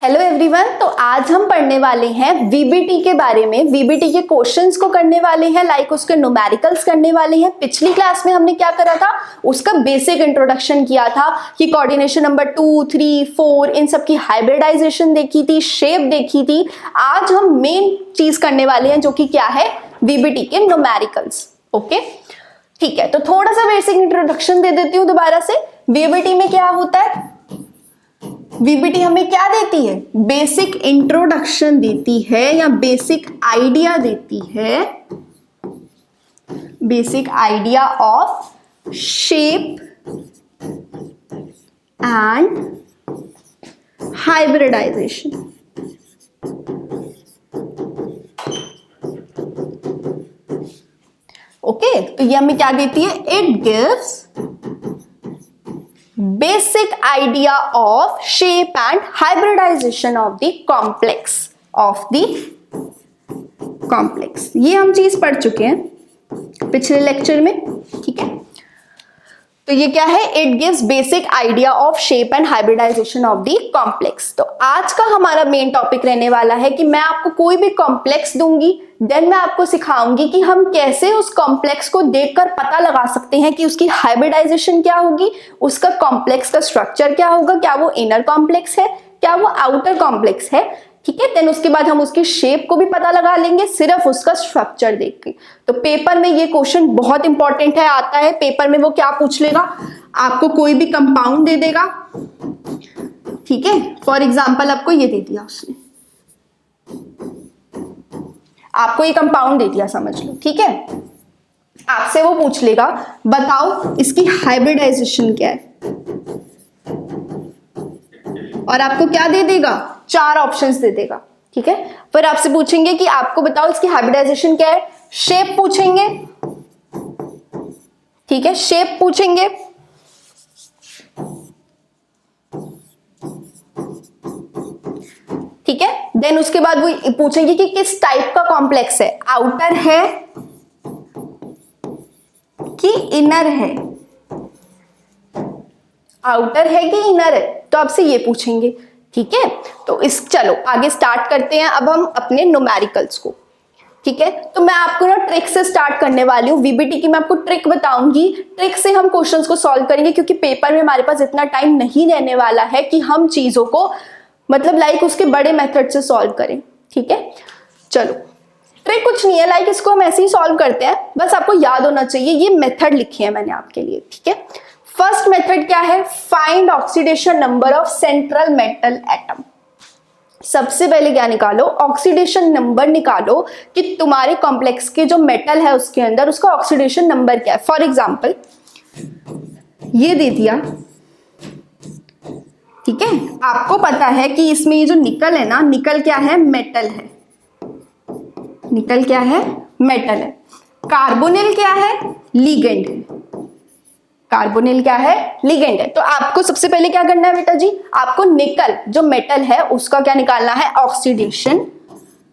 Hello everyone. तो आज हम पढ़ने वाले हैं वीबीटी के बारे में। वीबीटी के क्वेश्चंस को करने वाले हैं, लाइक उसके न्यूमेरिकल्स करने वाले हैं। पिछली क्लास में हमने क्या करा था, उसका बेसिक इंट्रोडक्शन किया था कि कोऑर्डिनेशन नंबर 2, 3, 4 इन सब की हाइब्रिडाइजेशन देखी थी, शेप देखी थी। आज हम मेन चीज करने वाले हैं जो कि क्या है, वीबीटी के न्यूमेरिकल्स। ओके ठीक है, तो थोड़ा सा बेसिक इंट्रोडक्शन दे देती हूँ दोबारा से। वीबीटी में क्या होता है, वीबीटी हमें क्या देती है, बेसिक इंट्रोडक्शन देती है या बेसिक आइडिया देती है, basic idea of shape and hybridization. Okay तो ये हमें क्या देती है, it gives basic idea of shape and hybridization of the complex। ये हम चीज पढ़ चुके हैं पिछले लेक्चर में। ठीक है, तो ये क्या है, it gives basic idea of shape and hybridization of the complex. तो आज का हमारा मेन टॉपिक रहने वाला है कि मैं आपको कोई भी कॉम्प्लेक्स दूंगी, देन मैं आपको सिखाऊंगी कि हम कैसे उस कॉम्प्लेक्स को देखकर पता लगा सकते हैं कि उसकी हाइब्रिडाइजेशन क्या होगी, उसका कॉम्प्लेक्स का स्ट्रक्चर क्या होगा, क्या वो इनर कॉम्प्लेक्स है, क्या वो आउटर कॉम्प्लेक्स है। ठीक है, देन उसके बाद हम उसकी शेप को भी पता लगा लेंगे सिर्फ उसका स्ट्रक्चर देख के। तो पेपर में ये क्वेश्चन बहुत इंपॉर्टेंट है, आता है पेपर में। वो क्या पूछ लेगा, आपको कोई भी कंपाउंड दे देगा। ठीक है, फॉर एग्जांपल आपको ये दे दिया उसने, आपको ये कंपाउंड दे दिया समझ लो। ठीक है, आपसे वो पूछ लेगा बताओ इसकी हाइब्रिडाइजेशन क्या है, और आपको क्या दे देगा, 4 ऑप्शंस दे देगा। ठीक है, फिर आपसे पूछेंगे कि आपको बताओ इसकी हाइब्रिडाइजेशन क्या है, शेप पूछेंगे। ठीक है, शेप पूछेंगे। ठीक है, देन उसके बाद वो पूछेंगे कि किस टाइप का कॉम्प्लेक्स है, आउटर है कि इनर है, आउटर है कि इनर है, तो आपसे ये पूछेंगे। ठीक है, तो चलो आगे स्टार्ट करते हैं अब हम अपने न्यूमेरिकल्स को। ठीक है, तो मैं आपको ना ट्रिक से स्टार्ट करने वाली हूँ। वीबीटी की मैं आपको ट्रिक बताऊंगी, ट्रिक से हम क्वेश्चंस को सॉल्व करेंगे, क्योंकि पेपर में हमारे पास इतना टाइम नहीं रहने वाला है कि हम चीजों को मतलब लाइक उसके बड़े मेथड से सॉल्व करें। ठीक है, चलो ट्रिक कुछ नहीं है, लाइक इसको हम ऐसे ही सॉल्व करते हैं, बस आपको याद होना चाहिए ये मेथड लिखी है मैंने आपके लिए। ठीक है, फर्स्ट मेथड क्या है, find oxidation number of central metal atom. सबसे पहले क्या निकालो, ऑक्सीडेशन नंबर निकालो कि तुम्हारे कॉम्प्लेक्स के जो मेटल है उसके अंदर उसका ऑक्सीडेशन नंबर क्या है। फॉर एग्जांपल ये दे दिया। ठीक है, आपको पता है कि इसमें ये जो निकल है ना, निकल क्या है, मेटल है। निकल क्या है, मेटल है। कार्बोनिल क्या है, लिगेंड है। कार्बोनिल क्या है, लिगेंड है। तो आपको सबसे पहले क्या करना है बेटा जी, आपको निकल जो मेटल है उसका क्या निकालना है, ऑक्सीडेशन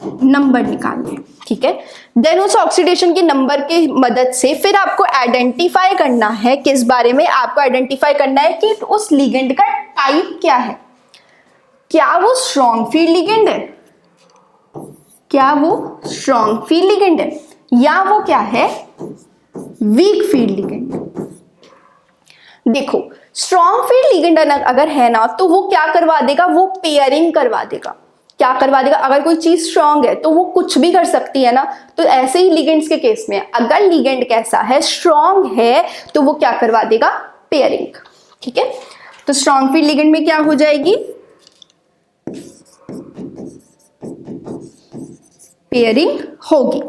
नंबर निकालना है। ठीक है, देन उस ऑक्सीडेशन के नंबर की मदद से फिर आपको आइडेंटिफाई करना है, किस बारे में आपको आइडेंटिफाई करना है कि उस लिगेंड का टाइप क्या है। क्या वो स्ट्रॉन्ग फील्ड लिगेंड है, क्या वो स्ट्रॉन्ग फील्ड लिगेंड है, या वो क्या है, वीक फील्ड लिगेंड। देखो स्ट्रॉन्ग फील्ड लिगेंड अगर है ना, तो वो क्या करवा देगा, वो पेयरिंग करवा देगा। क्या करवा देगा, अगर कोई चीज स्ट्रॉन्ग है तो वो कुछ भी कर सकती है ना, तो ऐसे ही लिगेंड्स के केस में अगर लिगेंड कैसा है, स्ट्रॉन्ग है, तो वो क्या करवा देगा, पेयरिंग। ठीक है, तो स्ट्रॉन्ग फील्ड लिगेंड में क्या हो जाएगी, पेयरिंग होगी।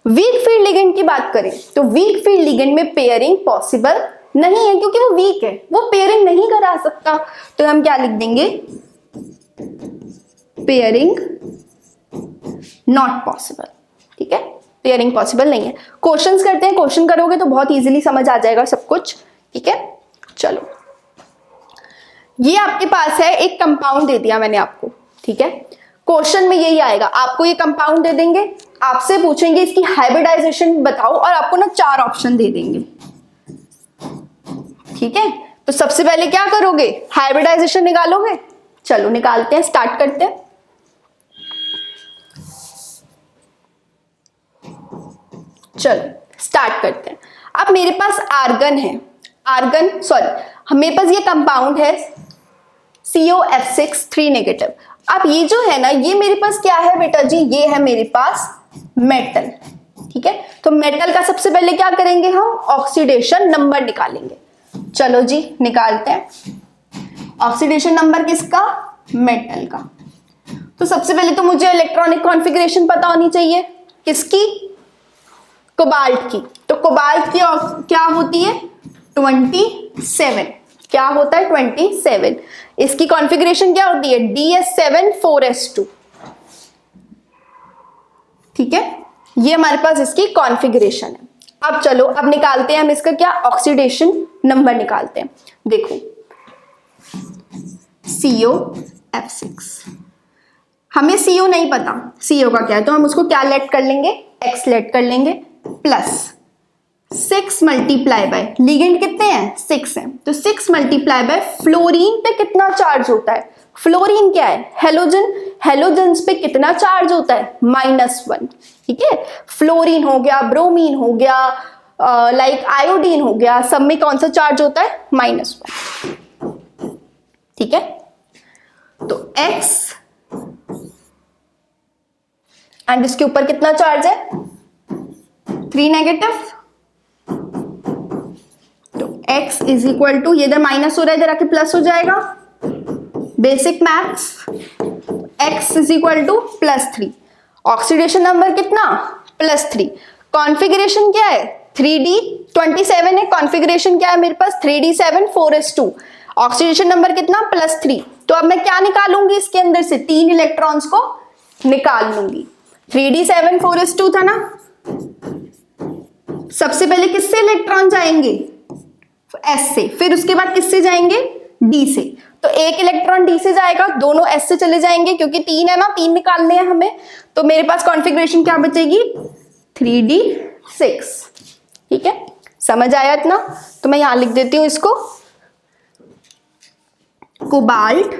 वीक फील्ड लिगेंड की बात करें तो वीक फील्ड लिगेंड में पेयरिंग पॉसिबल नहीं है, क्योंकि वो वीक है, वो पेयरिंग नहीं करा सकता। तो हम क्या लिख देंगे, पेयरिंग नॉट पॉसिबल। ठीक है, पेयरिंग पॉसिबल नहीं है। क्वेश्चंस करते हैं, क्वेश्चन करोगे तो बहुत इजीली समझ आ जाएगा सब कुछ। ठीक है, चलो ये आपके पास है, एक कंपाउंड दे दिया मैंने आपको। ठीक है, क्वेश्चन में यही आएगा, आपको ये कंपाउंड दे देंगे, आपसे पूछेंगे इसकी हाइब्रिडाइजेशन बताओ, और आपको ना 4 ऑप्शन दे देंगे। ठीक है, तो सबसे पहले क्या करोगे, हाइब्रिडाइजेशन निकालोगे। चलो निकालते हैं, स्टार्ट करते हैं। चलो स्टार्ट करते हैं। अब मेरे पास आर्गन है, आर्गन सॉरी मेरे पास ये कंपाउंड है COF6 3 नेगेटिव। अब ये जो है ना, ये मेरे पास क्या है बेटा जी, ये है मेरे पास मेटल। ठीक है, तो मेटल का सबसे पहले क्या करेंगे हम, ऑक्सीडेशन नंबर निकालेंगे। चलो जी निकालते हैं। ऑक्सीडेशन नंबर किसका, मेटल का। तो सबसे पहले तो मुझे इलेक्ट्रॉनिक कॉन्फ़िगरेशन पता होनी चाहिए, किसकी, कोबाल्ट की। तो कोबाल्ट की क्या होती है 27, क्या होता है 27। इसकी कॉन्फ़िगरेशन क्या होती है DS7 4s2। ठीक है, ये हमारे पास इसकी कॉन्फ़िगरेशन है। अब चलो अब निकालते हैं हम इसका क्या, ऑक्सीडेशन नंबर निकालते हैं। देखो COF6, हमें CO नहीं पता CO का क्या है, तो हम उसको क्या लेट कर लेंगे, X लेट कर लेंगे, प्लस 6 मल्टीप्लाई बाय, लिगेंड कितने हैं 6 हैं, तो 6 मल्टीप्लाई बाय फ्लोरीन पे कितना चार्ज होता है, फ्लोरीन क्या है हेलोजन, हेलोजन्स पे कितना चार्ज होता है -1। ठीक है, फ्लोरीन हो गया, ब्रोमीन हो गया, लाइक आयोडीन हो गया, सब में कौन सा चार्ज होता है -1। ठीक है, तो X एंड इसके ऊपर कितना चार्ज है 3 नेगेटिव, तो X इज इक्वल टू, ये इधर माइनस हो रहा है इधर आके प्लस हो जाएगा, basic maths, X is equal to +3। Oxidation number कितना +3, कॉन्फ़िगरेशन क्या है 3D27 है, कॉन्फ़िगरेशन क्या है मेरे पास 3D7 4s2, ऑक्सीडेशन नंबर कितना +3। तो अब मैं क्या निकालूंगी इसके अंदर से, 3 इलेक्ट्रॉन्स को निकाल लूंगी। 3D7 4s2 था ना, सबसे पहले किससे इलेक्ट्रॉन जाएंगे S से, फिर उसके बाद किससे जाएंगे D से। तो एक इलेक्ट्रॉन D से जाएगा, दोनों S से चले जाएंगे, क्योंकि 3 है ना, 3 निकालने हैं हमें। तो मेरे पास कॉन्फ़िगरेशन क्या बचेगी 3D6। ठीक है, समझ आया इतना, तो मैं यहां लिख देती हूं इसको, कोबाल्ट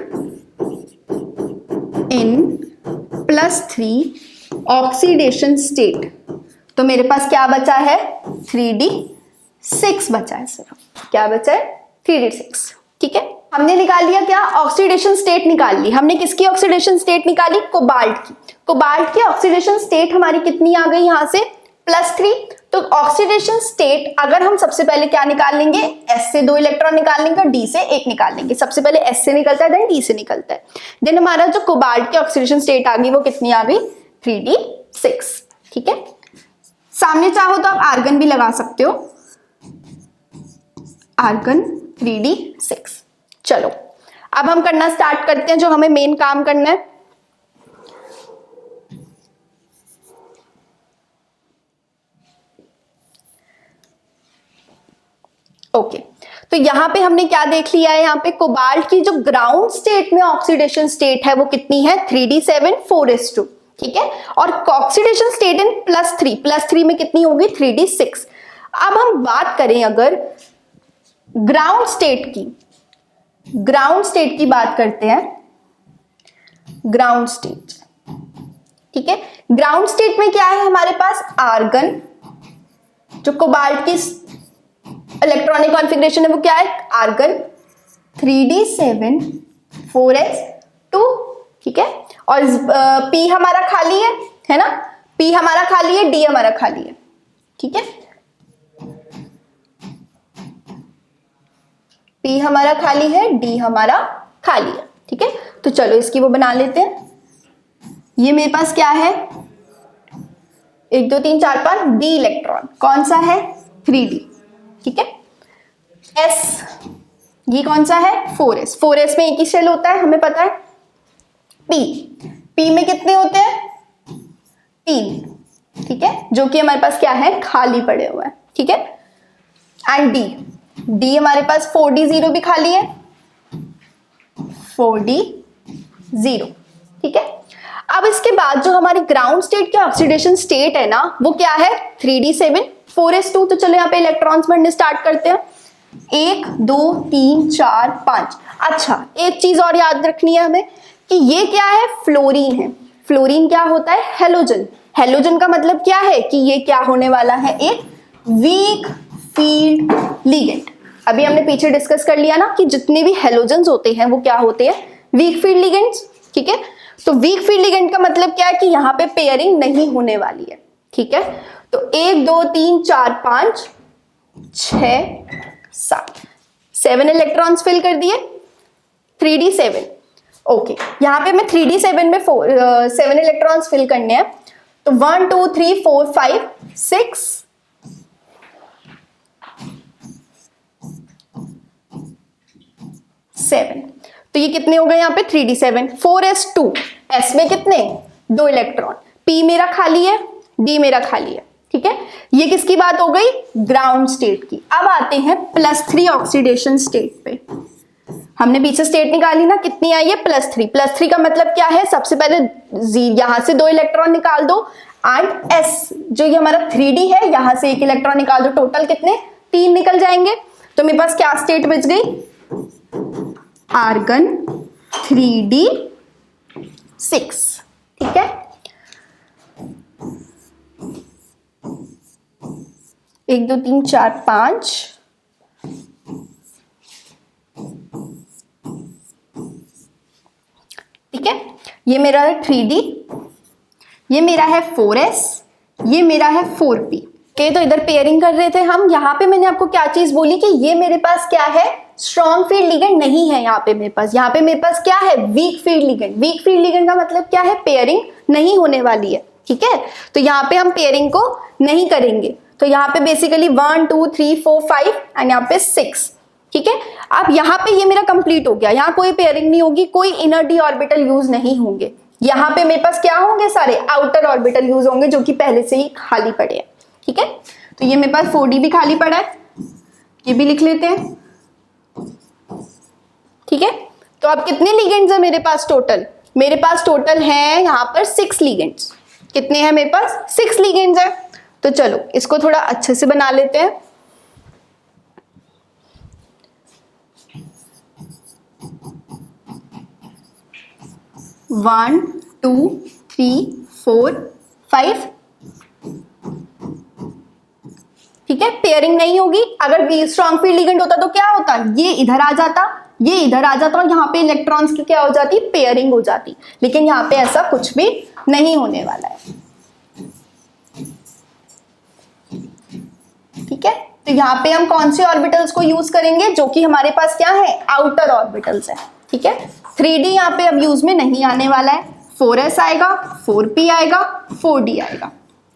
इन +3 ऑक्सीडेशन स्टेट। तो मेरे पास क्या बचा है 3D6 बचा है, सिर्फ क्या बचा है 3D6। ठीक है, हमने निकाल लिया क्या, ऑक्सीडेशन स्टेट निकाल ली हमने। किसकी ऑक्सीडेशन स्टेट निकाली, कोबाल्ट की। कोबाल्ट की ऑक्सीडेशन स्टेट हमारी कितनी आ गई यहां से +3। तो ऑक्सीडेशन स्टेट अगर हम सबसे पहले क्या निकाल लेंगे, S से 2 इलेक्ट्रॉन निकाल लेंगे और D से 1 निकाल लेंगे। सबसे पहले S से निकलता है, देन D से निकलता है। देन हमारा जो कोबाल्ट की ऑक्सीडेशन स्टेट आ गई वो कितनी आ गई 3D6। ठीक है, सामने चाहो तो आप आर्गन भी लगा सकते हो, आर्गन 3D6। चलो अब हम करना स्टार्ट करते हैं जो हमें मेन काम करना है। ओके, तो यहां पे हमने क्या देख लिया है, यहां पे कोबाल्ट की जो ग्राउंड स्टेट में ऑक्सीडेशन स्टेट है वो कितनी है 3D7 4s2। ठीक है, और ऑक्सीडेशन स्टेट इन +3 में कितनी होगी 3D6। अब हम बात करें अगर ग्राउंड स्टेट की, ग्राउंड स्टेट की बात करते हैं, ग्राउंड स्टेट। ठीक है, ग्राउंड स्टेट में क्या है हमारे पास आर्गन, जो कोबाल्ट की इलेक्ट्रॉनिक कॉन्फ़िगरेशन है वो क्या है आर्गन 3D7 4s2। ठीक है, और P हमारा खाली है ना, P हमारा खाली है, D हमारा खाली है। ठीक है, P हमारा खाली है, D हमारा खाली है। ठीक है, तो चलो इसकी वो बना लेते हैं। ये मेरे पास क्या है 1 2 3 4 5 D इलेक्ट्रॉन, कौन सा है 3D। ठीक है, S ये कौन सा है 4s, 4s में एक ही शेल होता है हमें पता है। P में कितने होते हैं 3। ठीक है, जो कि हमारे पास क्या है खाली पड़े हुए हैं। ठीक है, एंड D हमारे पास 4D0 भी खाली है, 4D0। ठीक है, अब इसके बाद जो हमारी ग्राउंड स्टेट की ऑक्सीडेशन स्टेट है ना वो क्या है 3D7 4s2। तो चलो यहाँ पे इलेक्ट्रॉन्स बढ़ने स्टार्ट करते हैं। 1 2 3 4 5। अच्छा, एक चीज और याद रखनी है हमें कि ये क्या है, फ्लोरीन है। फ्लोरीन क्या होता है, हेलोजन। हेलोजन का मतलब क्या है कि ये क्या होने वाला है, एक वीक फील्ड लिगेंड। अभी हमने पीछे डिस्कस कर लिया ना कि जितने भी हेलोजन्स होते हैं वो क्या होते हैं, वीक फील्ड लिगेंड्स। ठीक है, तो वीक फील्ड लिगेंड का मतलब क्या है कि यहाँ पे पेयरिंग नहीं होने वाली है। ठीक है, तो 1 2 3 4 5 6 7 इलेक्ट्रॉन्स फिल कर दिए, 3d7। ओके, यहाँ पे मैं 3d7 में 7 इलेक्ट्रॉन्स फिल करने हैं। तो 1 2 3 4 5 6 7। तो ये कितने हो गए यहाँ पे, 3d7। 4s2, s में कितने, 2 इलेक्ट्रॉन। p मेरा खाली है, d मेरा खाली है। ठीक है, ये किसकी बात हो गई, ग्राउंड स्टेट की। अब आते हैं +3 ऑक्सीडेशन स्टेट पे। हमने पीछे स्टेट निकाली ना, कितनी आई है, +3। +3 का मतलब क्या है, सबसे पहले यहां से 2 इलेक्ट्रॉन निकाल दो एंड s जो ये हमारा 3d है, यहां से 1 इलेक्ट्रॉन निकाल दो, टोटल कितने, 3 निकल जाएंगे। तो मेरे पास क्या स्टेट बच गई, आर्गन 3d6। ठीक है, 1 2 3 4 5 ठीक है, ये मेरा है 3d, ये मेरा है 4s, ये मेरा है 4p। ओके, तो इधर पेयरिंग कर रहे थे हम। यहाँ पे मैंने आपको क्या चीज बोली कि ये मेरे पास क्या है, स्ट्रॉन्ग फील्ड लिगेंड नहीं है। यहाँ पे मेरे पास क्या है, weak field ligand. Weak field ligand का मतलब क्या है, पेयरिंग नहीं होने वाली है। ठीक है, तो यहाँ पे हम पेयरिंग को नहीं करेंगे। तो यहाँ पे बेसिकली 1 2 3 4 5 एंड यहाँ पे 6। ठीक है, अब यहाँ पे ये मेरा कंप्लीट हो गया, यहाँ कोई पेयरिंग नहीं होगी, कोई इनर डी ऑर्बिटल यूज नहीं होंगे। यहाँ पे मेरे पास क्या होंगे, सारे आउटर ऑर्बिटल यूज होंगे जो कि पहले से ही खाली पड़े हैं। ठीक है, तो ये मेरे पास 4d भी खाली पड़ा है, ये भी लिख लेते हैं। ठीक है, तो अब कितने लिगेंड्स है मेरे पास टोटल, मेरे पास टोटल है यहाँ पर 6 लिगेंड्स। कितने हैं मेरे पास, 6 लिगेंड्स है। तो चलो इसको थोड़ा अच्छे से बना लेते हैं। वन 2 3 4 5। ठीक है, पेयरिंग नहीं होगी। अगर स्ट्रॉन्ग फील्ड लिगेंड होता तो क्या होता, ये इधर आ जाता, ये इधर आ जाता और यहाँ पे इलेक्ट्रॉन्स की क्या हो जाती, पेयरिंग हो जाती। लेकिन यहाँ पे ऐसा कुछ भी नहीं होने वाला है। ठीक है, तो यहाँ पे हम कौन से ऑर्बिटल्स को यूज करेंगे, जो कि हमारे पास क्या है, आउटर ऑर्बिटल्स है। ठीक है, 3d यहाँ पे अब यूज में नहीं आने वाला है। 4s आएगा, 4p आएगा, 4d आएगा।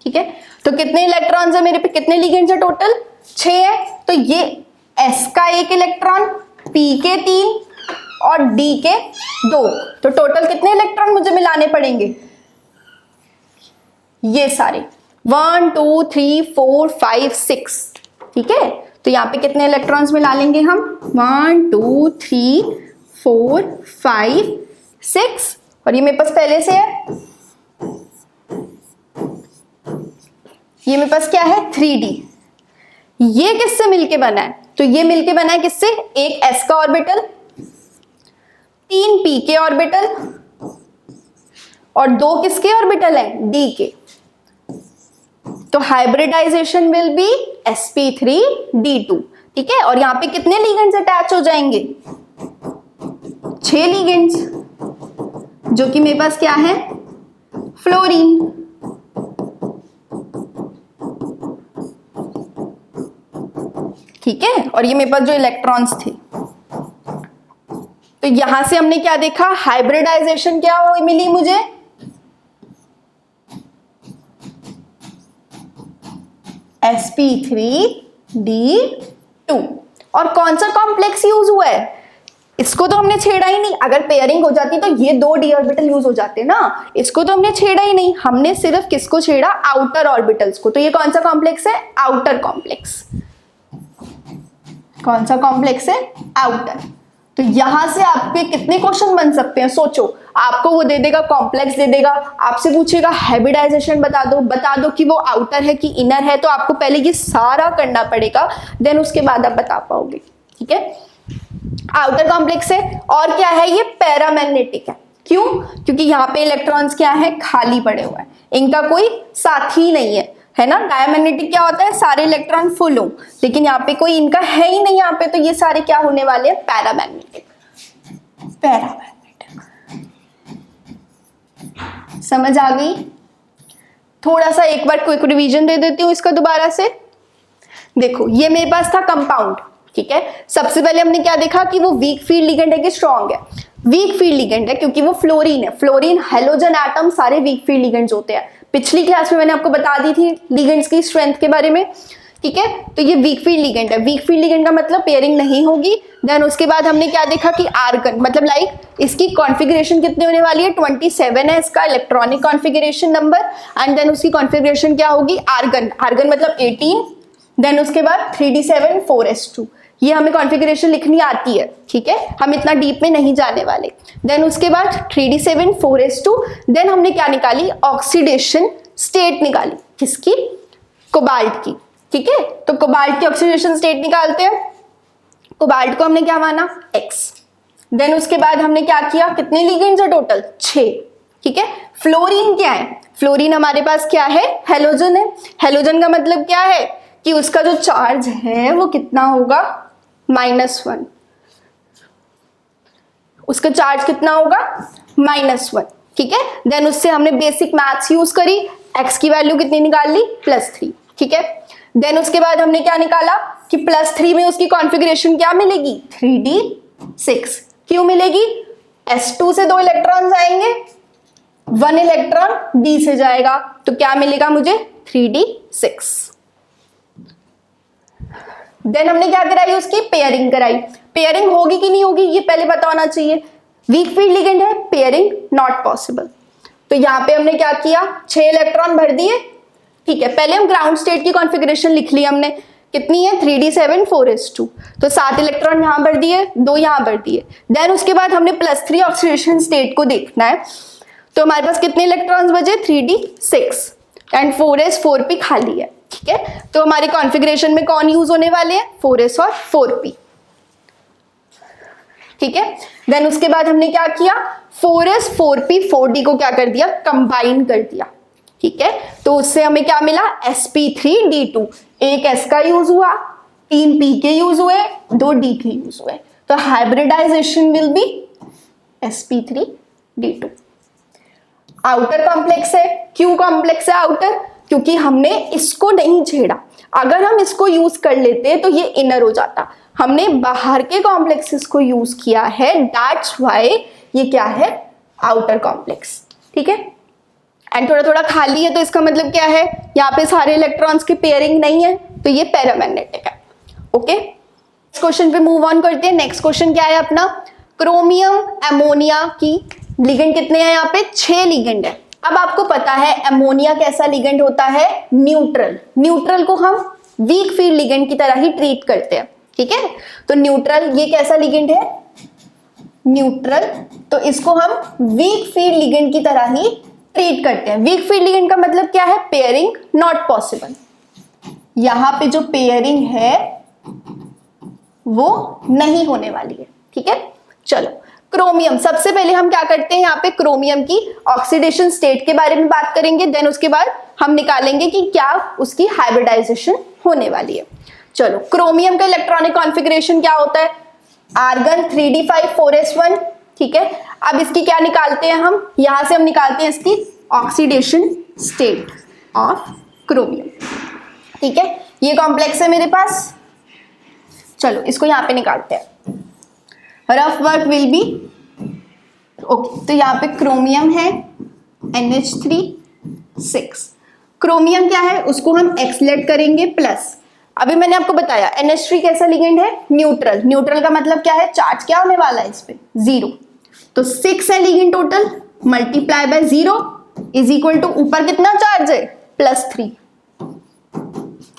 ठीक है, तो कितने इलेक्ट्रॉन्स है मेरे पे, कितने लिगेंड्स है टोटल, 6 है। तो ये s का 1 इलेक्ट्रॉन, p के 3 और d के 2। तो टोटल कितने इलेक्ट्रॉन मुझे मिलाने पड़ेंगे, ये सारे 1 2 3 4 5 6। ठीक है, तो यहाँ पे कितने इलेक्ट्रॉन्स मिला लेंगे हम, 1 2 3 4 5 6। और ये मेरे पास पहले से है, ये मेरे पास क्या है, 3d। ये किससे मिलके बना है, तो ये मिलके बना है किससे, एक s का ऑर्बिटल, 3 p के ऑर्बिटल और 2 किसके ऑर्बिटल है, d के। तो हाइब्रिडाइजेशन विल बी sp3d2। ठीक है, और यहाँ पे कितने लिगेंड्स अटैच हो जाएंगे, 6 लिगेंड्स, जो कि मेरे पास क्या है, फ्लोरीन। ठीक है, और ये मेरे पास जो इलेक्ट्रॉन्स थे, तो यहां से हमने क्या देखा, हाइब्रिडाइजेशन क्या हुई मिली मुझे, sp3d2। और कौन सा कॉम्प्लेक्स यूज हुआ है, इसको तो हमने छेड़ा ही नहीं। अगर पेयरिंग हो जाती तो ये 2 d ऑर्बिटल यूज हो जाते ना, इसको तो हमने छेड़ा ही नहीं। हमने सिर्फ किसको छेड़ा, आउटर ऑर्बिटल्स को। तो ये कौन सा कॉम्प्लेक्स है, आउटर कॉम्प्लेक्स। कौन सा कॉम्प्लेक्स है, आउटर। तो यहां से आपके कितने क्वेश्चन बन सकते हैं, सोचो। आपको वो दे देगा, कॉम्प्लेक्स दे देगा, आपसे पूछेगा हाइब्रिडाइजेशन बता दो कि वो आउटर है कि इनर है। तो आपको पहले ये सारा करना पड़ेगा, देन उसके बाद आप बता पाओगे। ठीक है, आउटर कॉम्प्लेक्स है। और क्या है, ये पैरामैग्नेटिक है। क्यों? क्योंकि यहाँ पे इलेक्ट्रॉन्स क्या है, खाली पड़े हुए हैं, इनका कोई साथी नहीं है ना। डायमैग्नेटिक क्या होता है, सारे इलेक्ट्रॉन फुल हो, लेकिन यहाँ पे कोई इनका है ही नहीं यहाँ पे, तो ये सारे क्या होने वाले हैं, पैरामैग्नेटिक। पैरामैग्नेटिक समझ आ गई? थोड़ा सा एक बार क्विक रिवीजन दे देती हूँ इसका दोबारा से। देखो ये मेरे पास था कंपाउंड, ठीक है। सबसे पहले हमने क्या देखा कि वो वीक फील्ड लिगेंड है कि स्ट्रॉन्ग है। वीक फील्ड लिगेंड है क्योंकि वो फ्लोरीन है। फ्लोरीन, हेलोजन एटम सारे वीक फील्ड लिगेंड्स होते हैं। पिछली क्लास में मैंने आपको बता दी थी लिगेंड्स की स्ट्रेंथ के बारे में, ठीक है। तो ये वीक फील्ड लिगेंड है। वीक फील्ड लिगेंड का मतलब पेयरिंग नहीं होगी। देन उसके बाद हमने क्या देखा कि आर्गन, मतलब लाइक इसकी कॉन्फ़िगरेशन कितनी होने वाली है, 27 है इसका electronic configuration number. And then उसकी कॉन्फ़िगरेशन क्या होगी, आर्गन। आर्गन मतलब 18। देन उसके बाद 3d7 4s2, ये हमें कॉन्फ़िगरेशन लिखनी आती है, ठीक है, हम इतना डीप में नहीं जाने वाले। देन उसके बाद 3d7 4s2। देन हमने क्या निकाली, ऑक्सीडेशन स्टेट निकाली, किसकी, कोबाल्ट की, ठीक है। तो कोबाल्ट की ऑक्सीडेशन स्टेट निकालते हैं। कोबाल्ट को हमने क्या माना, X। देन उसके बाद हमने क्या किया, कितने लिगेंड्स है टोटल, 6, ठीक है। फ्लोरीन क्या है, फ्लोरीन हमारे पास क्या है, हेलोजन है। हेलोजन का मतलब क्या है कि उसका जो चार्ज है वो कितना होगा, -1। उसका चार्ज कितना होगा, -1, ठीक है। देन उससे हमने बेसिक मैथ्स यूज करी, X की वैल्यू कितनी निकाल ली, +3, ठीक है। देन उसके बाद हमने क्या निकाला कि +3 में उसकी कॉन्फ़िगरेशन क्या मिलेगी, 3d6। क्यों मिलेगी, s2 से 2 इलेक्ट्रॉन आएंगे, 1 इलेक्ट्रॉन d से जाएगा, तो क्या मिलेगा मुझे, 3d6। देन हमने क्या कराई, उसकी पेयरिंग कराई। पेयरिंग होगी कि नहीं होगी ये पहले पता होना चाहिए। वीक फील्ड लिगेंड है, पेयरिंग नॉट पॉसिबल। तो यहाँ पे हमने क्या किया, 6 इलेक्ट्रॉन भर दिए, ठीक है। पहले हम ग्राउंड स्टेट की कॉन्फ़िगरेशन लिख ली हमने, कितनी है, 3d7 4s2, तो 7 इलेक्ट्रॉन यहाँ भर दिए, 2 यहाँ भर दिए। देन उसके बाद हमने +3 ऑक्सीडेशन स्टेट को देखना है, तो हमारे पास कितने इलेक्ट्रॉन्स बचे, 3d6 एंड 4s 4p खाली है, ठीक है। तो हमारी कॉन्फ़िगरेशन में कौन यूज होने वाले हैं, 4s और 4p, ठीक है। देन उसके बाद हमने क्या किया, 4s 4p 4d को क्या कर दिया, कंबाइन कर दिया, ठीक है। तो उससे हमें क्या मिला, sp3d2। एक s का यूज हुआ, 3 p के यूज हुए, 2 d के यूज हुए, तो hybridization will be sp3d2। Outer complex है, क्यों कॉम्प्लेक्स है आउटर, क्योंकि हमने इसको नहीं छेड़ा। अगर हम इसको यूज कर लेते तो ये इनर हो जाता, हमने बाहर के कॉम्प्लेक्सेस को यूज किया है, दैट्स व्हाई ये क्या है, आउटर कॉम्प्लेक्स, ठीक है। एंड थोड़ा थोड़ा खाली है, तो इसका मतलब क्या है, यहाँ पे सारे इलेक्ट्रॉन्स की पेयरिंग नहीं है, तो ये पैरामैग्नेटिक है, ओके। नेक्स्ट क्वेश्चन पे मूव ऑन करते हैं। नेक्स्ट क्वेश्चन क्या है अपना, क्रोमियम अमोनिया की लिगेंड कितने हैं, यहाँ पे 6 लिगेंड है। अब आपको पता है अमोनिया कैसा लिगेंड होता है, न्यूट्रल। न्यूट्रल को हम वीक फील्ड लिगेंड की तरह ही ट्रीट करते हैं, ठीक है। तो न्यूट्रल, ये कैसा लिगेंड है, न्यूट्रल, तो इसको हम वीक फील्ड लिगेंड की तरह ही ट्रीट करते हैं। वीक फील्ड लिगेंड का मतलब क्या है, पेयरिंग नॉट पॉसिबल। यहां पे जो पेयरिंग है वो नहीं होने वाली है, ठीक है। चलो क्रोमियम, सबसे पहले हम क्या करते हैं, यहाँ पे क्रोमियम की ऑक्सीडेशन स्टेट के बारे में बात करेंगे। देन उसके बाद हम निकालेंगे कि क्या उसकी हाइब्रिडाइजेशन होने वाली है। चलो क्रोमियम का इलेक्ट्रॉनिक कॉन्फ़िगरेशन क्या होता है, आर्गन 3d5 4s1, ठीक है। अब इसकी क्या निकालते हैं हम, यहां से हम निकालते हैं इसकी ऑक्सीडेशन स्टेट ऑफ क्रोमियम, ठीक है। ये कॉम्प्लेक्स है मेरे पास, चलो इसको यहां पे निकालते हैं। Rough work will be okay. तो यहाँ पे क्रोमियम है NH3 6। क्रोमियम क्या है, उसको हम एक्सलेट करेंगे प्लस। अभी मैंने आपको बताया NH3 कैसा लिगेंड है, न्यूट्रल। न्यूट्रल का मतलब क्या है, चार्ज क्या होने वाला है इस पे, 0। तो 6 है ligand total, multiply by 0 is equal to ऊपर कितना चार्ज है, +3,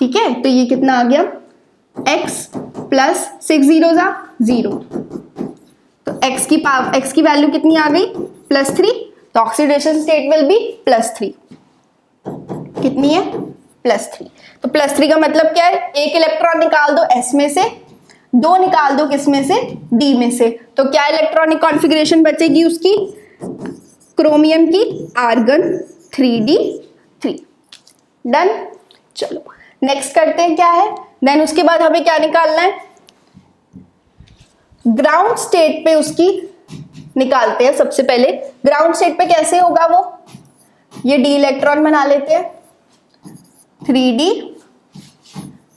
ठीक है। तो ये कितना आ गया, x प्लस 6 0 0, तो x की वैल्यू कितनी आ गई, +3। तो ऑक्सीडेशन स्टेट विल बी +3, कितनी है, +3। तो +3 का मतलब क्या है, एक इलेक्ट्रॉन निकाल दो s में से, 2 निकाल दो किस में से, डी में से, तो क्या इलेक्ट्रॉनिक कॉन्फ़िगरेशन बचेगी उसकी, क्रोमियम की आर्गन 3d3। डन। चलो नेक्स्ट करते हैं क्या है, देन उसके बाद हमें क्या निकालना है, ग्राउंड स्टेट पे उसकी निकालते हैं। सबसे पहले ग्राउंड स्टेट पे कैसे होगा वो, ये डी इलेक्ट्रॉन बना लेते हैं, 3d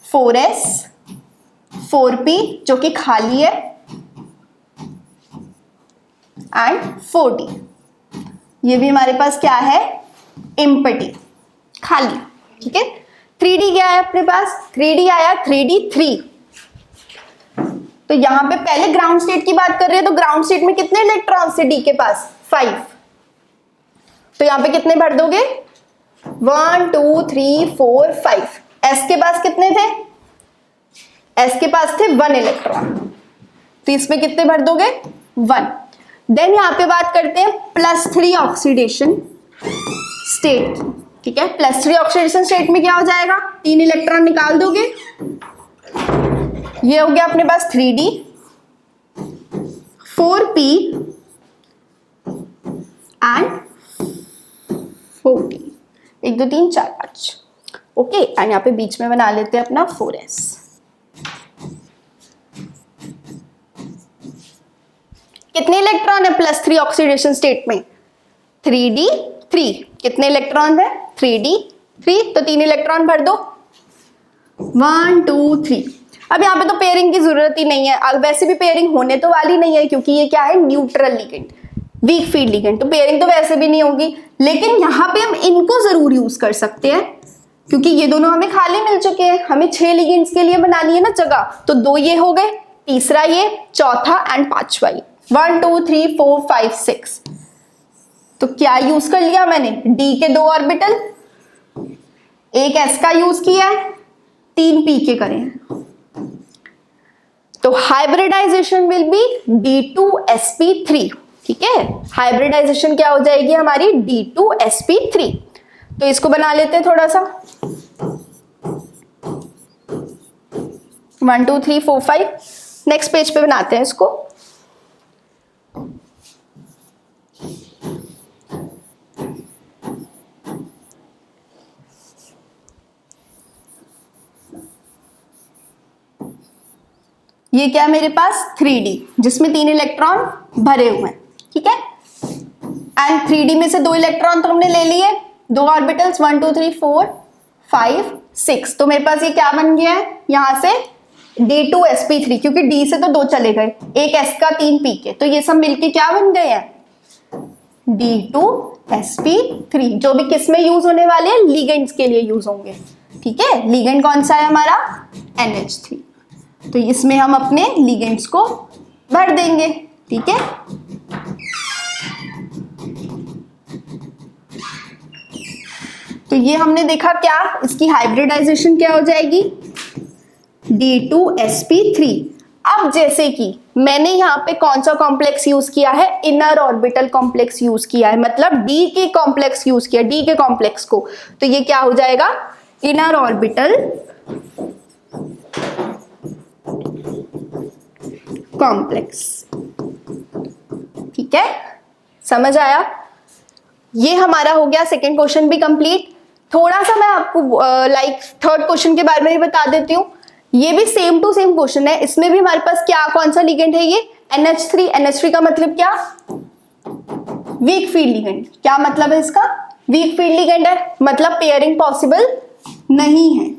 4s 4p जो कि खाली है एंड 4d, ये भी हमारे पास क्या है, एम्प्टी, खाली। ठीक है, 3d क्या है अपने पास, 3d आया 3d3। तो यहां पे पहले ग्राउंड स्टेट की बात कर रहे हैं, तो ग्राउंड स्टेट में कितने इलेक्ट्रॉन थे डी के पास, 5। तो यहां पे कितने भर दोगे, 1 2 3 4 5। एस के पास कितने थे, एस के पास थे 1 इलेक्ट्रॉन, तो इसमें कितने भर दोगे, 1। देन यहां पे बात करते हैं +3 ऑक्सीडेशन स्टेट। ठीक है, +3 ऑक्सीडेशन स्टेट में क्या हो जाएगा, 3 इलेक्ट्रॉन निकाल दोगे, ये हो गया अपने पास 3d 4p and 4d, 1 2 3 4 5। Okay, and यहाँ पे बीच में बना लेते हैं अपना 4s। कितने इलेक्ट्रॉन है +3 ऑक्सीडेशन स्टेट में, 3d3। कितने इलेक्ट्रॉन है, 3d3, तो 3 इलेक्ट्रॉन भर दो, 1 2 3। अब यहाँ पे तो पेयरिंग की जरूरत ही नहीं है, अब वैसे भी पेयरिंग होने तो वाली नहीं है क्योंकि ये क्या है, neutral ligand, weak field ligand, तो पेयरिंग तो वैसे भी नहीं होगी। लेकिन यहाँ पे हम इनको जरूर यूज कर सकते हैं क्योंकि ये दोनों हमें खाली मिल चुके हैं, हमें 6 लिगेंड्स के लिए बनानी है ना जगह, तो 2 ये हो गए, तीसरा ये, चौथा एंड पांचवा ये, 1 2 3 4 5 6। तो क्या यूज कर लिया मैंने, डी के 2 ऑर्बिटल, एक एस का यूज किया है, 3 पी के करे हैं, तो हाइब्रिडाइजेशन विल बी D2sp3। ठीक है, हाइब्रिडाइजेशन क्या हो जाएगी हमारी, D2sp3। तो इसको बना लेते हैं थोड़ा सा, 1 2 3 4 5। नेक्स्ट पेज पे बनाते हैं इसको। ये क्या है मेरे पास, 3d जिसमें 3 इलेक्ट्रॉन भरे हुए हैं। ठीक है, एंड 3d में से 2 इलेक्ट्रॉन तो हमने ले लिए, 2 ऑर्बिटल्स, 1 2 3 4 5 6। तो मेरे पास ये क्या बन गया है, यहां से D2sp3, क्योंकि D से तो 2 चले गए, एक S का 3 P के, तो ये सब मिलके क्या बन गए हैं, D2sp3, जो भी किस में यूज होने वाले हैं, लिगेंड्स के लिए यूज होंगे। ठीक है, लिगेंड कौन सा है हमारा, NH3, तो इसमें हम अपने लिगेंड्स को भर देंगे। ठीक है, तो ये हमने देखा क्या, इसकी हाइब्रिडाइजेशन क्या हो जाएगी, D2sp3। अब जैसे कि मैंने यहाँ पे कौन सा कॉम्प्लेक्स यूज किया है, इनर ऑर्बिटल कॉम्प्लेक्स यूज किया है, मतलब D के कॉम्प्लेक्स यूज किया, D के कॉम्प्लेक्स को, तो ये क्या हो जाएगा, इनर ऑर्बिटल कॉम्प्लेक्स। ठीक है, समझ आया, ये हमारा हो गया सेकंड क्वेश्चन भी कंप्लीट। थोड़ा सा मैं आपको लाइक थर्ड क्वेश्चन के बारे में भी बता देती हूँ, ये भी सेम टू सेम क्वेश्चन है, इसमें भी हमारे पास क्या, कौन सा लिगेंड है ये, NH3। NH3 का मतलब क्या, वीक फील्ड लिगेंड। क्या मतलब है इसका, वीक फील्ड लिगेंड है, मतलब पेयरिंग पॉसिबल नहीं है,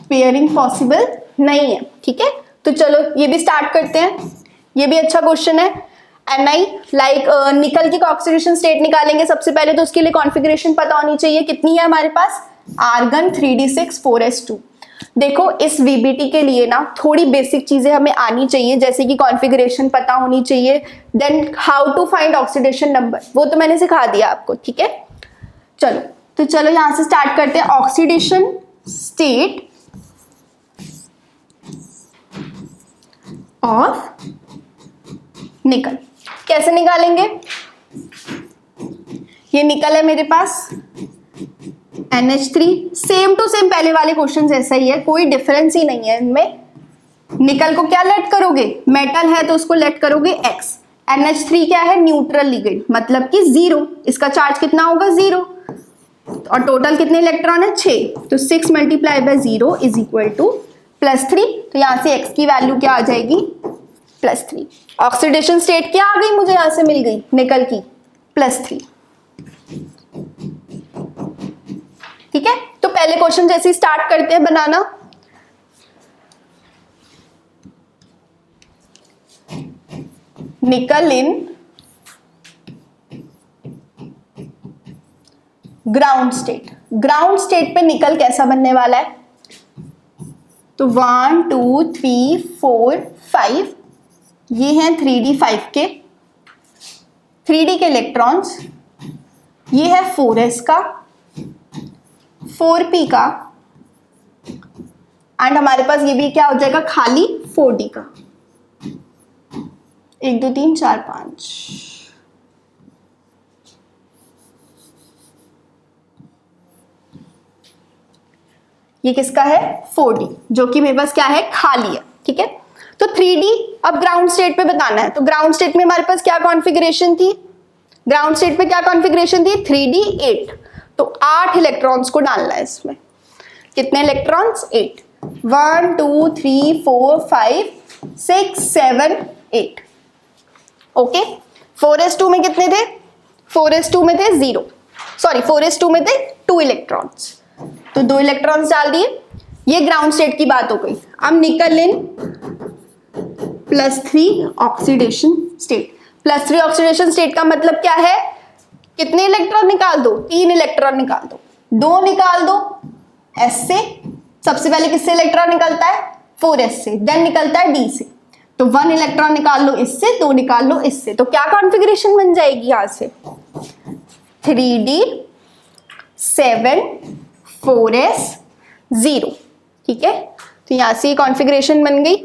पेयरिंग पॉसिबल नहीं है। ठीक है, तो चलो ये भी स्टार्ट करते हैं, ये भी अच्छा क्वेश्चन है। Ni लाइक निकल की ऑक्सीडेशन स्टेट निकालेंगे सबसे पहले, तो उसके लिए कॉन्फ़िगरेशन पता होनी चाहिए, कितनी है हमारे पास, आर्गन 3d6 4s2। देखो इस VBT के लिए ना थोड़ी बेसिक चीजें हमें आनी चाहिए, जैसे कि कॉन्फ़िगरेशन पता होनी चाहिए, then how to find oxidation number, वो तो मैंने सिखा दिया आपको। ठीक है, चलो तो चलो यहां से स्टार्ट करते हैं, ऑक्सीडेशन स्टेट ऑफ निकल। कैसे निकालेंगे, ये निकल है मेरे पास NH3, सेम टू सेम पहले वाले क्वेश्चन जैसा ही है, कोई डिफरेंस ही नहीं है इनमें। निकल को क्या लेट करोगे, मेटल है तो उसको लेट करोगे x। NH3 क्या है, न्यूट्रल लिगेंड, मतलब कि 0, इसका चार्ज कितना होगा 0, और टोटल कितने इलेक्ट्रॉन है 6, तो 6 multiply by 0 is equal to +3। तो यहाँ से x की वैल्यू क्या आ जाएगी +3। ऑक्सीडेशन स्टेट क्या आ गई, मुझे यहाँ से मिल गई निकल की +3। ठीक है, तो पहले क्वेश्चन जैसे स्टार्ट करते हैं बनाना। निकल in ground state. Ground state पे निकल कैसा बनने वाला है, तो 1 2 3 4 5 ये हैं 3d5 के 3d के इलेक्ट्रॉन्स, ये है 4s का 4p का, एंड हमारे पास ये भी क्या हो जाएगा खाली 4d का। 1 2 3 4 5 ये किसका है 4d, जो कि मेरे पास क्या है खाली है। ठीक है, तो 3d अब ग्राउंड स्टेट पे बताना है। तो ग्राउंड स्टेट में हमारे पास क्या कॉन्फ़िगरेशन थी, ग्राउंड स्टेट पे क्या कॉन्फ़िगरेशन थी 3d 8, तो 8 इलेक्ट्रॉन्स को डालना है इसमें। कितने इलेक्ट्रॉन्स 8, 1 2 3 4 5 6 7 8। ओके, 4s2 में कितने थे, 4s2 में थे 0, सॉरी 4s2 में थे 2 इलेक्ट्रॉन्स, तो 2 इलेक्ट्रॉन्स डाल दिए। ये ग्राउंड स्टेट की बात हो गई। अब निकल इन +3 ऑक्सीडेशन स्टेट। +3 ऑक्सीडेशन स्टेट का मतलब क्या है, कितने इलेक्ट्रॉन निकाल दो, 3 इलेक्ट्रॉन निकाल दो, 2 निकाल दो s से, सबसे पहले किससे इलेक्ट्रॉन निकलता है 4s से, देन निकलता है d से, तो 1 इलेक्ट्रॉन निकाल लो इससे, 2 निकाल लो इससे, तो क्या कॉन्फ़िगरेशन बन जाएगी यहां से 3d 7 4s 0। ठीक है, तो यहां से कॉन्फ़िगरेशन बन गई।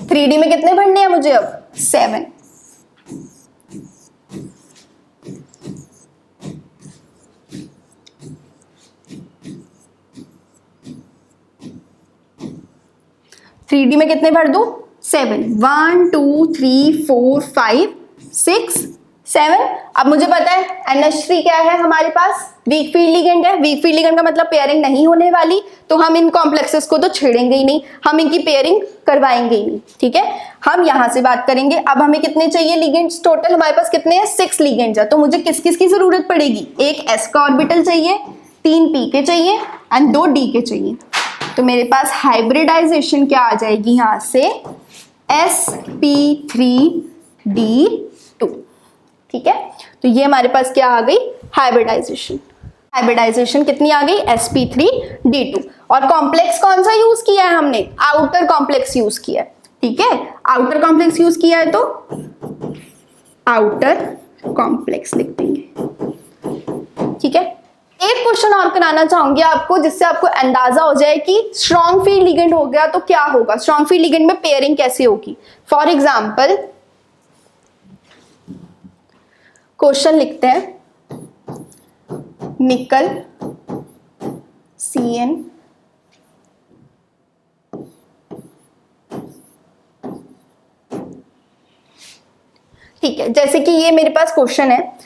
3d में कितने भरने हैं मुझे अब 7, थ्री डी में कितने भर दो 7, 1 2 3 4 5 6 7। अब मुझे पता है NH3 क्या है हमारे पास, वीक फील्ड लिगेंड है। वीक फील्ड लिगेंड का मतलब पेयरिंग नहीं होने वाली, तो हम इन कॉम्प्लेक्सेस को तो छेड़ेंगे ही नहीं, हम इनकी पेयरिंग करवाएंगे ही नहीं। ठीक है, हम यहां से बात करेंगे। अब हमें कितने चाहिए लिगेंड्स, टोटल हमारे पास कितने हैं 6 लिगेंड्स है, तो मुझे किस किस की जरूरत पड़ेगी, एक s का ऑर्बिटल चाहिए, 3 p के चाहिए एंड 2 d के चाहिए। तो मेरे पास हाइब्रिडाइजेशन क्या आ जाएगी यहां से sp3d2। ठीक है, तो ये हमारे पास क्या आ गई हाइब्रिडाइजेशन। हाइब्रिडाइजेशन कितनी आ गई sp3d2। और कॉम्प्लेक्स कौन सा यूज किया है हमने, आउटर कॉम्प्लेक्स यूज किया है। ठीक है, आउटर कॉम्प्लेक्स यूज किया है तो आउटर कॉम्प्लेक्स लिख देंगे। ठीक है, एक क्वेश्चन और कराना चाहूंगी आपको, जिससे आपको अंदाजा हो जाए कि स्ट्रॉन्ग फील्ड लिगेंड हो गया तो क्या होगा, स्ट्रॉन्ग फील्ड लिगेंड में पेयरिंग कैसे होगी। फॉर एग्जाम्पल क्वेश्चन लिखते हैं, निकल CN ठीक है, जैसे कि ये मेरे पास क्वेश्चन है,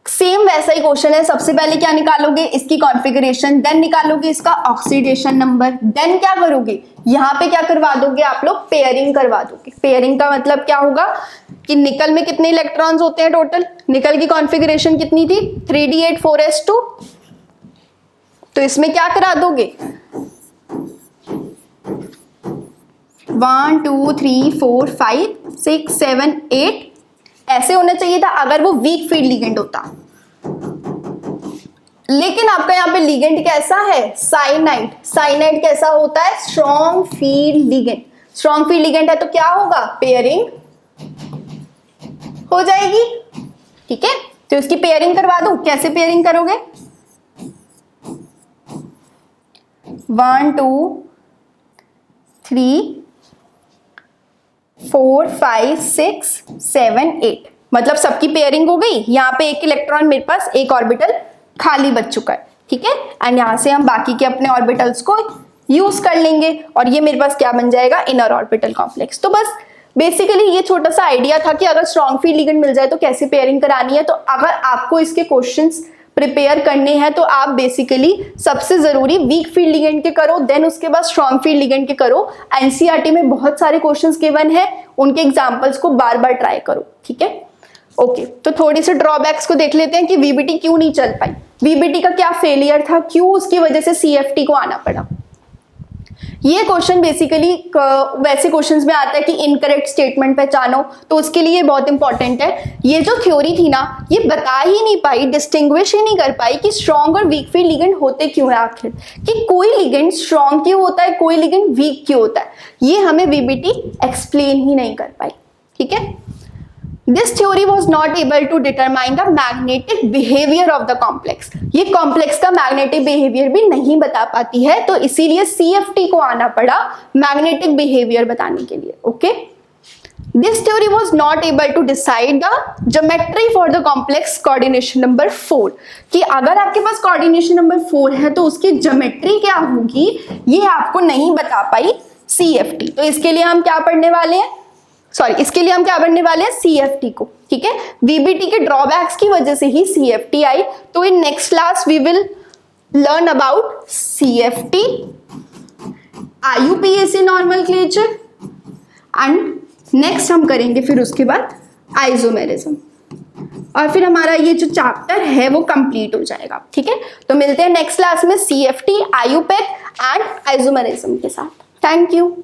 सेम वैसा ही क्वेश्चन है। सबसे पहले क्या निकालोगे, इसकी कॉन्फ़िगरेशन, देन निकालोगे इसका ऑक्सीडेशन नंबर, देन क्या करोगे यहाँ पे क्या करवा दोगे आप लोग, पेयरिंग करवा दोगे। पेयरिंग का मतलब क्या होगा कि निकल में कितने इलेक्ट्रॉन्स होते हैं टोटल, निकल की कॉन्फ़िगरेशन कितनी थी 3d8 4s2, तो इसमें क्या करा दोगे 1 2 3 4 5 6 7 8 ऐसे होना चाहिए था अगर वो वीक फील्ड लिगेंड होता। लेकिन आपका यहाँ पे लिगेंड कैसा है साइनाइड। साइनाइड कैसा होता है strong field ligand. Strong field ligand है तो क्या होगा पेयरिंग हो जाएगी। ठीक है, तो इसकी पेयरिंग करवा दो। कैसे पेयरिंग करोगे 1 2 3 4 5 6 7 8 मतलब सबकी पेयरिंग हो गई। यहाँ पे एक इलेक्ट्रॉन मेरे पास एक ऑर्बिटल खाली बच चुका है। ठीक है, एंड यहाँ से हम बाकी के अपने ऑर्बिटल्स को यूज कर लेंगे और ये मेरे पास क्या बन जाएगा, इनर ऑर्बिटल कॉम्प्लेक्स। तो बस बेसिकली ये छोटा सा आइडिया था कि अगर स्ट्रॉन्ग फील्ड लिगेंड मिल जाए तो कैसे पेयरिंग करानी है। तो अगर आपको इसके क्वेश्चंस प्रिपेयर करने हैं तो आप बेसिकली सबसे जरूरी वीक फील्ड लिगेंड के करो, देन उसके बाद स्ट्रॉन्ग फील्ड लिगेंड के करो। एनसीईआरटी में बहुत सारे क्वेश्चंस गिवन है, उनके एग्जांपल्स को बार बार ट्राई करो, ठीक है। ओके, तो थोड़ी सी ड्रॉबैक्स को देख लेते हैं कि वीबीटी क्यों नहीं चल पाई, वीबीटी का क्या फेलियर था, क्यों उसकी वजह से सीएफटी को आना पड़ा। ये क्वेश्चन बेसिकली वैसे क्वेश्चंस में आता है कि इनकरेक्ट स्टेटमेंट पहचानो, तो उसके लिए बहुत इंपॉर्टेंट है। ये जो थ्योरी थी ना, ये बता ही नहीं पाई, डिस्टिंग्विश ही नहीं कर पाई कि स्ट्रॉन्ग और वीक फील्ड लिगेंड होते क्यों है आखिर, कि कोई लिगेंड स्ट्रॉन्ग क्यों होता है, कोई लिगेंड वीक क्यों होता है, ये हमें वीबीटी एक्सप्लेन ही नहीं कर पाई, ठीक है। This theory was not able to determine the magnetic behavior of the complex. ये कॉम्प्लेक्स का मैग्नेटिक बिहेवियर भी नहीं बता पाती है, तो इसीलिए CFT को आना पड़ा मैग्नेटिक बिहेवियर बताने के लिए। Okay, This theory was not able to decide the geometry for the complex coordination number 4, कि अगर आपके पास कोऑर्डिनेशन नंबर 4 है तो उसकी ज्योमेट्री क्या होगी, ये आपको नहीं बता पाई CFT। तो इसके लिए हम क्या पढ़ने वाले हैं, इसके लिए हम क्या पढ़ने वाले हैं, CFT को, ठीक है। VBT के ड्रॉबैक्स की वजह से ही CFT आई, तो in next class we will learn about CFT, IUPAC nomenclature and next हम करेंगे फिर उसके बाद आइसोमेरिज्म, और फिर हमारा ये जो चैप्टर है वो कंप्लीट हो जाएगा, ठीक है। तो मिलते हैं नेक्स्ट क्लास में CFT, IUPAC एंड आइसोमेरिज्म के साथ। Thank you.